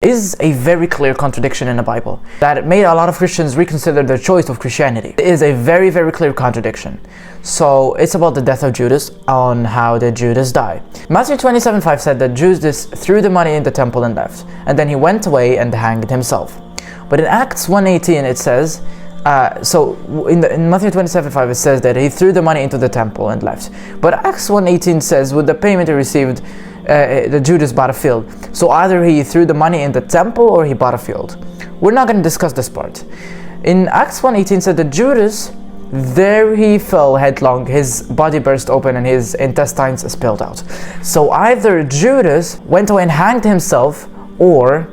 is a very clear contradiction in the Bible that made a lot of Christians reconsider their choice of Christianity. It is a very, very clear contradiction. So it's about the death of Judas, on how did Judas die. Matthew 27:5 said that Judas threw the money in the temple and left, and then he went away and hanged himself. But in Acts 1:18 it says, in Matthew 27:5 it says that he threw the money into the temple and left. But Acts 1:18 says with the payment he received, the Judas bought a field. So either he threw the money in the temple or he bought a field. We're not going to discuss this part. In Acts 1:18 said that Judas, there he fell headlong, his body burst open and his intestines spilled out. So either Judas went away and hanged himself, or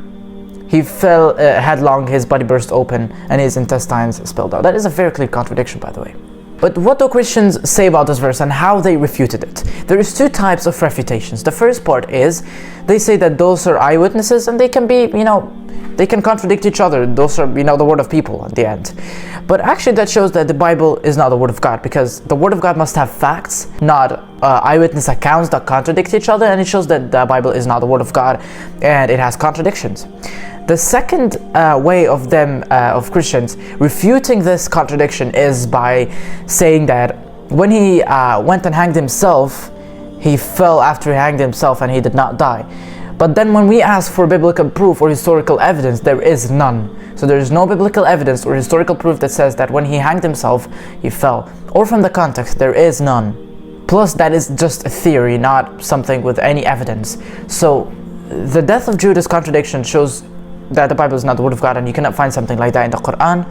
he fell headlong, his body burst open and his intestines spilled out. That is a very clear contradiction, by the way. But what do Christians say about this verse and how they refuted it? There is two types of refutations. The first part is they say that those are eyewitnesses and they can be, they can contradict each other. Those are, the word of people at the end. But actually that shows that the Bible is not the word of God, because the word of God must have facts, not eyewitness accounts that contradict each other, and it shows that the Bible is not the word of God and it has contradictions. The second way of Christians refuting this contradiction is by saying that when he went and hanged himself, he fell after he hanged himself and he did not die. But then when we ask for biblical proof or historical evidence, there is none. So there is no biblical evidence or historical proof that says that when he hanged himself, he fell. Or from the context, there is none. Plus, that is just a theory, not something with any evidence. So the death of Judas contradiction shows that the Bible is not the word of God, and you cannot find something like that in the Quran.